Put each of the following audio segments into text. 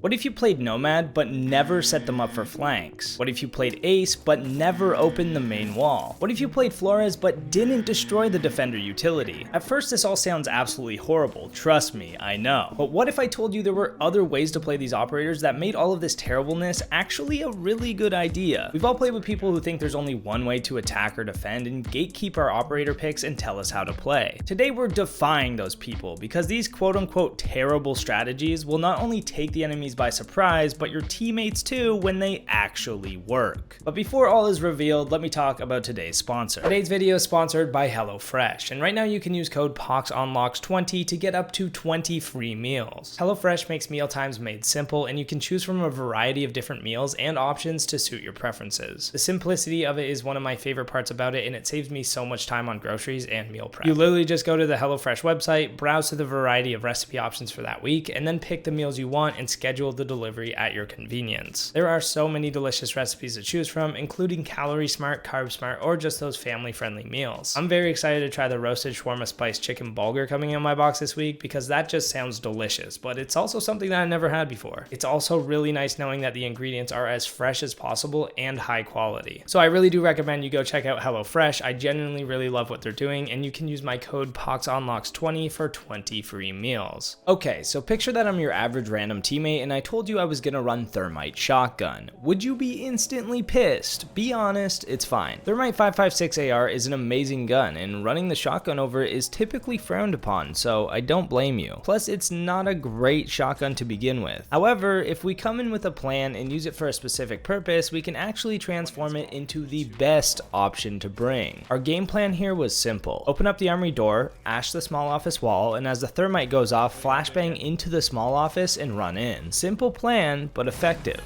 What if you played Nomad but never set them up for flanks? What if you played Ace but never opened the main wall? What if you played Flores but didn't destroy the defender utility? At first this all sounds absolutely horrible, trust me, I know. But what if I told you there were other ways to play these operators that made all of this terribleness actually a really good idea? We've all played with people who think there's only one way to attack or defend and gatekeep our operator picks and tell us how to play. Today we're defying those people because these quote-unquote terrible strategies will not only take the enemies by surprise, but your teammates too when they actually work. But before all is revealed, let me talk about today's sponsor. Today's video is sponsored by HelloFresh, and right now you can use code Poxonlox20 to get up to 20 free meals. HelloFresh makes meal times made simple, and you can choose from a variety of different meals and options to suit your preferences. The simplicity of it is one of my favorite parts about it, and it saves me so much time on groceries and meal prep. You literally just go to the HelloFresh website, browse through the variety of recipe options for that week, and then pick the meals you want and schedule the delivery at your convenience. There are so many delicious recipes to choose from, including calorie smart, carb smart, or just those family friendly meals. I'm very excited to try the roasted shawarma spice chicken bulgur coming in my box this week because that just sounds delicious, but it's also something that I never had before. It's also really nice knowing that the ingredients are as fresh as possible and high quality. So I really do recommend you go check out HelloFresh. I genuinely really love what they're doing, and you can use my code POXONLOX20 for 20 free meals. Okay, so picture that I'm your average random teammate and I told you I was gonna run Thermite shotgun. Would you be instantly pissed? Be honest, it's fine. Thermite 5.56 AR is an amazing gun, and running the shotgun over it is typically frowned upon, so I don't blame you. Plus, it's not a great shotgun to begin with. However, if we come in with a plan and use it for a specific purpose, we can actually transform it into the best option to bring. Our game plan here was simple. Open up the armory door, ash the small office wall, and as the Thermite goes off, flashbang into the small office and run in. Simple plan, but effective.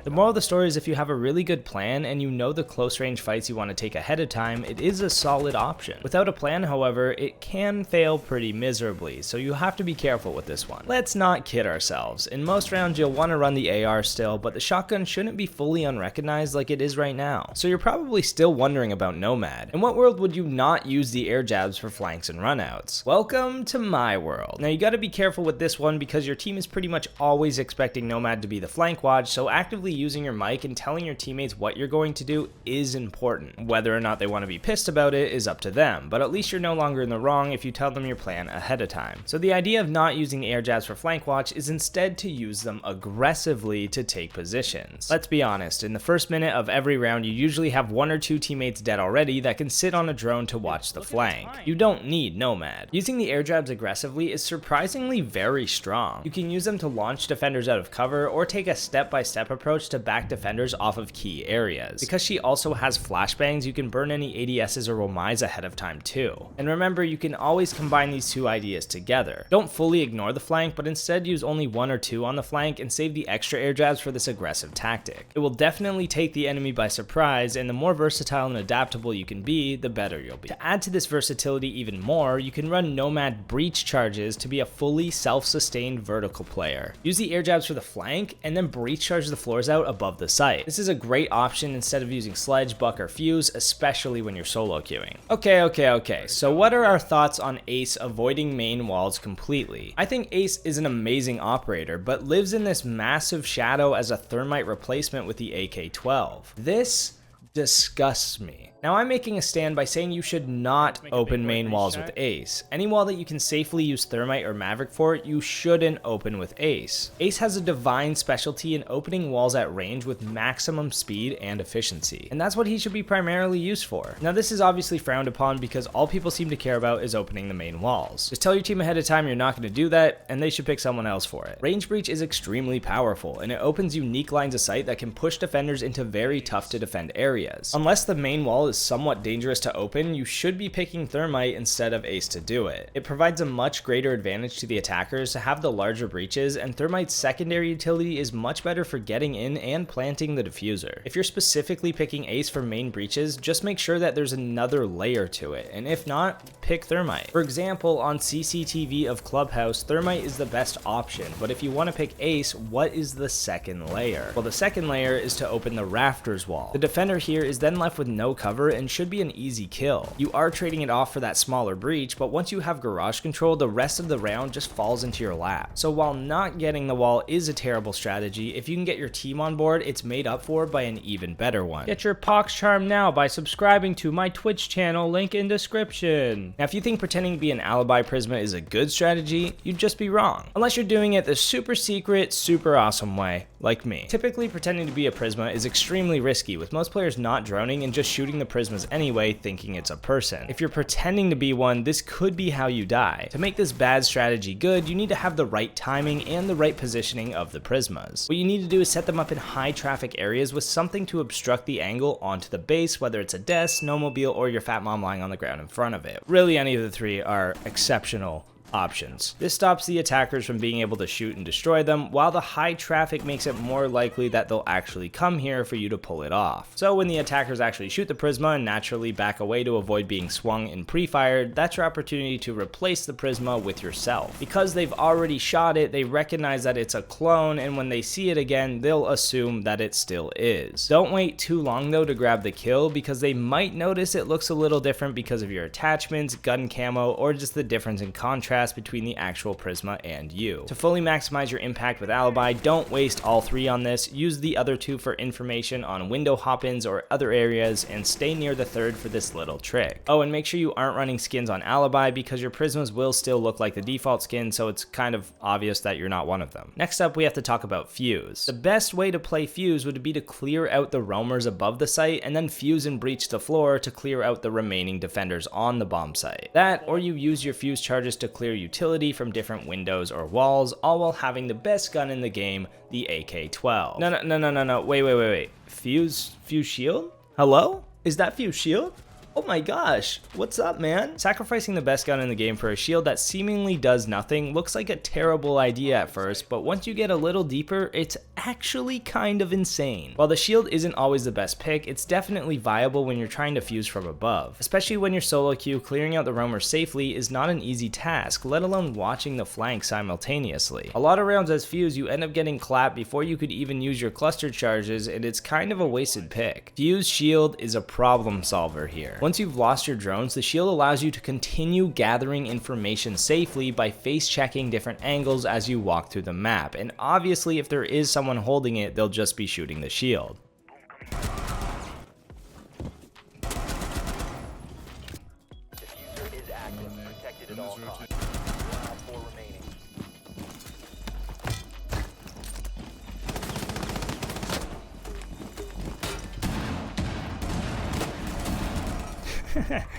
The moral of the story is if you have a really good plan and you know the close range fights you want to take ahead of time, it is a solid option. Without a plan, however, it can fail pretty miserably, so you have to be careful with this one. Let's not kid ourselves. In most rounds, you'll want to run the AR still, but the shotgun shouldn't be fully unrecognized like it is right now. So you're probably still wondering about Nomad. In what world would you not use the airjabs for flanks and runouts? Welcome to my world. Now you gotta be careful with this one because your team is pretty much always expecting Nomad to be the flank watch, so actively using your mic and telling your teammates what you're going to do is important. Whether or not they want to be pissed about it is up to them, but at least you're no longer in the wrong if you tell them your plan ahead of time. So the idea of not using air jabs for flank watch is instead to use them aggressively to take positions. Let's be honest, in the first minute of every round you usually have one or two teammates dead already that can sit on a drone to watch the flank. You don't need Nomad. Using the air jabs aggressively is surprisingly very strong. You can use them to launch defenders out of cover or take a step-by-step approach to back defenders off of key areas. Because she also has flashbangs, you can burn any ADSs or Romais ahead of time too. And remember, you can always combine these two ideas together. Don't fully ignore the flank, but instead use only one or two on the flank and save the extra air jabs for this aggressive tactic. It will definitely take the enemy by surprise, and the more versatile and adaptable you can be, the better you'll be. To add to this versatility even more, you can run Nomad breach charges to be a fully self-sustained vertical player. Use the air jabs for the flank, and then breach charge the floors out above the site. This is a great option instead of using sledge, buck, or fuse, especially when you're solo queuing. Okay, so what are our thoughts on Ace avoiding main walls completely? I think Ace is an amazing operator, but lives in this massive shadow as a Thermite replacement with the AK-12. This disgusts me. Now I'm making a stand by saying you should not open main walls with Ace. Any wall that you can safely use Thermite or Maverick for, you shouldn't open with Ace. Ace has a divine specialty in opening walls at range with maximum speed and efficiency, and that's what he should be primarily used for. Now this is obviously frowned upon because all people seem to care about is opening the main walls. Just tell your team ahead of time you're not going to do that, and they should pick someone else for it. Range breach is extremely powerful, and it opens unique lines of sight that can push defenders into very tough to defend areas. Unless the main wall is somewhat dangerous to open, you should be picking Thermite instead of Ace to do it. It provides a much greater advantage to the attackers to have the larger breaches, and Thermite's secondary utility is much better for getting in and planting the diffuser. If you're specifically picking Ace for main breaches, just make sure that there's another layer to it, and if not, pick Thermite. For example, on CCTV of Clubhouse, Thermite is the best option, but if you want to pick Ace, what is the second layer? Well, the second layer is to open the rafters wall. The defender here is then left with no cover cover and should be an easy kill. You are trading it off for that smaller breach, but once you have garage control, the rest of the round just falls into your lap. So while not getting the wall is a terrible strategy, if you can get your team on board, it's made up for by an even better one. Get your Pox charm now by subscribing to my Twitch channel, link in description. Now if you think pretending to be an Alibi prisma is a good strategy, you'd just be wrong. Unless you're doing it the super secret, super awesome way, like me. Typically pretending to be a prisma is extremely risky, with most players not droning and just shooting the prismas anyway, thinking it's a person. If you're pretending to be one, this could be how you die. To make this bad strategy good, you need to have the right timing and the right positioning of the prismas. What you need to do is set them up in high traffic areas with something to obstruct the angle onto the base, whether it's a desk, snowmobile, or your fat mom lying on the ground in front of it. Really, any of the three are exceptional options. This stops the attackers from being able to shoot and destroy them, while the high traffic makes it more likely that they'll actually come here for you to pull it off. So when the attackers actually shoot the prisma and naturally back away to avoid being swung and pre-fired, that's your opportunity to replace the prisma with yourself. Because they've already shot it, they recognize that it's a clone, and when they see it again, they'll assume that it still is. Don't wait too long though to grab the kill, because they might notice it looks a little different because of your attachments, gun camo, or just the difference in contrast between the actual prisma and you. To fully maximize your impact with Alibi, don't waste all three on this. Use the other two for information on window hop-ins or other areas, and stay near the third for this little trick. Oh, and make sure you aren't running skins on Alibi, because your prismas will still look like the default skin, so it's kind of obvious that you're not one of them. Next up, we have to talk about Fuse. The best way to play Fuse would be to clear out the roamers above the site, and then Fuse and breach the floor to clear out the remaining defenders on the bomb site. That, or you use your Fuse charges to clear utility from different windows or walls, all while having the best gun in the game, the AK-12. No, wait. Fuse shield? Hello? Is that Fuse shield? Oh my gosh, what's up, man? Sacrificing the best gun in the game for a shield that seemingly does nothing looks like a terrible idea at first, but once you get a little deeper, it's actually kind of insane. While the shield isn't always the best pick, it's definitely viable when you're trying to fuse from above. Especially when you're solo queue, clearing out the roamer safely is not an easy task, let alone watching the flank simultaneously. A lot of rounds as Fuse, you end up getting clapped before you could even use your cluster charges, and it's kind of a wasted pick. Fuse shield is a problem solver here. Once you've lost your drones, the shield allows you to continue gathering information safely by face checking different angles as you walk through the map, and obviously if there is someone holding it, they'll just be shooting the shield.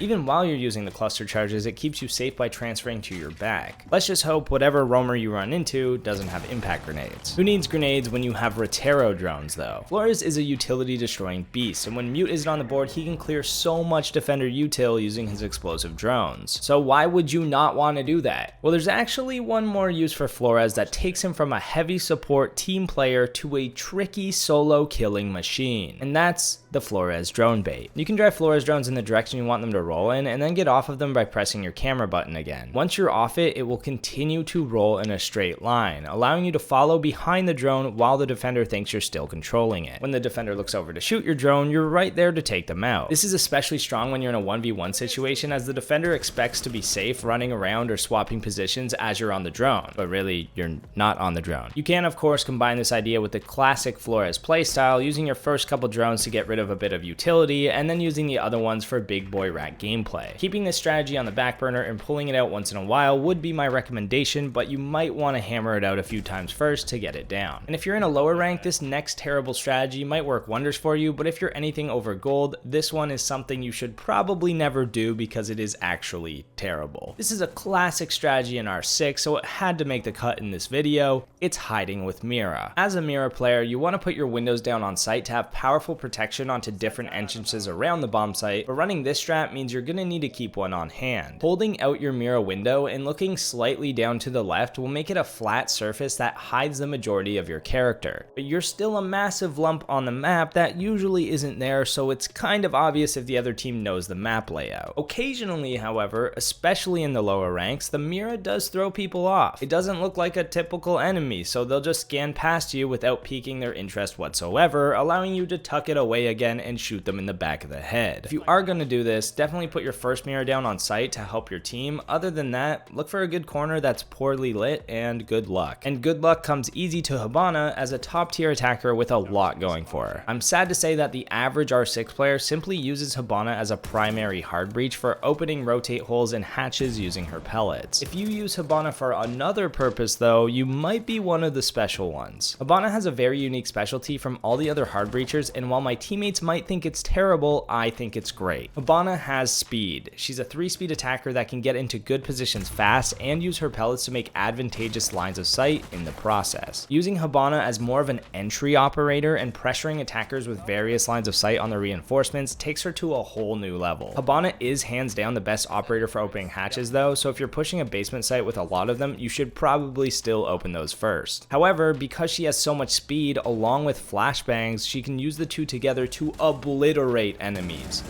Even while you're using the cluster charges, it keeps you safe by transferring to your back. Let's just hope whatever roamer you run into doesn't have impact grenades. Who needs grenades when you have Rotero drones though? Flores is a utility destroying beast, and when Mute isn't on the board, he can clear so much defender util using his explosive drones. So why would you not want to do that? Well, there's actually one more use for Flores that takes him from a heavy support team player to a tricky solo killing machine, and that's the Flores drone bait. You can drive Flores drones in the direction you want them to roll in, and then get off of them by pressing your camera button again. Once you're off it, it will continue to roll in a straight line, allowing you to follow behind the drone while the defender thinks you're still controlling it. When the defender looks over to shoot your drone, you're right there to take them out. This is especially strong when you're in a 1v1 situation, as the defender expects to be safe running around or swapping positions as you're on the drone, but really you're not on the drone. You can of course combine this idea with the classic Flores playstyle, using your first couple drones to get rid of a bit of utility, and then using the other ones for big boy rat gameplay. Keeping this strategy on the back burner and pulling it out once in a while would be my recommendation, but you might want to hammer it out a few times first to get it down. And if you're in a lower rank, this next terrible strategy might work wonders for you, but if you're anything over gold, this one is something you should probably never do because it is actually terrible. This is a classic strategy in R6, so it had to make the cut in this video. It's hiding with Mira. As a Mira player, you want to put your windows down on site to have powerful protection onto different entrances around the bomb site, but running this strat means you're gonna need to keep one on hand. Holding out your Mira window and looking slightly down to the left will make it a flat surface that hides the majority of your character, but you're still a massive lump on the map that usually isn't there, so it's kind of obvious if the other team knows the map layout. Occasionally, however, especially in the lower ranks, the Mira does throw people off. It doesn't look like a typical enemy, so they'll just scan past you without piquing their interest whatsoever, allowing you to tuck it away again and shoot them in the back of the head. If you are going to do this, definitely put your first Mira down on site to help your team. Other than that, look for a good corner that's poorly lit and good luck. And good luck comes easy to Habana as a top tier attacker with a lot going for her. I'm sad to say that the average R6 player simply uses Habana as a primary hard breach for opening rotate holes and hatches using her pellets. If you use Habana for another purpose though, you might be one of the special ones. Habana has a very unique specialty from all the other hard breachers, and while my teammates might think it's terrible, I think it's great. Habana has speed. She's a 3-speed attacker that can get into good positions fast and use her pellets to make advantageous lines of sight in the process. Using Habana as more of an entry operator and pressuring attackers with various lines of sight on the reinforcements takes her to a whole new level. Habana is hands down the best operator for opening hatches though, so if you're pushing a basement site with a lot of them, you should probably still open those first. However, because she has so much speed along with flashbangs, she can use the two together to obliterate enemies.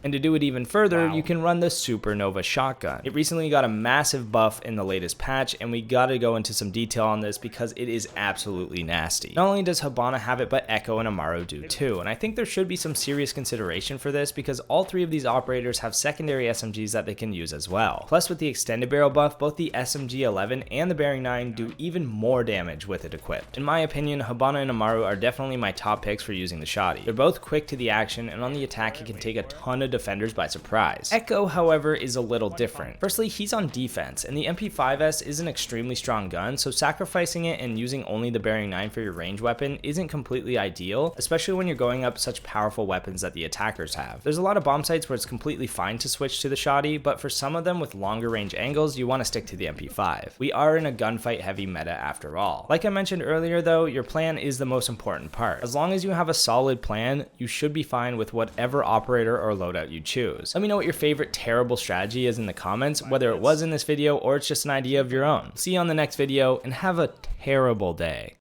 And to do it even further, you can run the Supernova shotgun. It recently got a massive buff in the latest patch, and we gotta go into some detail on this because it is absolutely nasty. Not only does Habana have it, but Echo and Amaru do too, and I think there should be some serious consideration for this because all three of these operators have secondary SMGs that they can use as well. Plus with the extended barrel buff, both the SMG-11 and the Bearing 9 do even more damage with it equipped. In my opinion, Habana and Amaru are definitely my top picks for using the shotty. They're both quick to the action, and on the attack it can take a ton of defenders by surprise. Echo, however, is a little different. Firstly, he's on defense, and the MP5S is an extremely strong gun, so sacrificing it and using only the Bearing 9 for your range weapon isn't completely ideal, especially when you're going up such powerful weapons that the attackers have. There's a lot of bomb sites where it's completely fine to switch to the shotty, but for some of them with longer range angles, you want to stick to the MP5. We are in a gunfight heavy meta after all. Like I mentioned earlier though, your plan is the most important part. As long as you have a solid plan, you should be fine with whatever operator or loadout you choose. Let me know what your favorite terrible strategy is in the comments, whether it was in this video or it's just an idea of your own. See you on the next video and have a terrible day.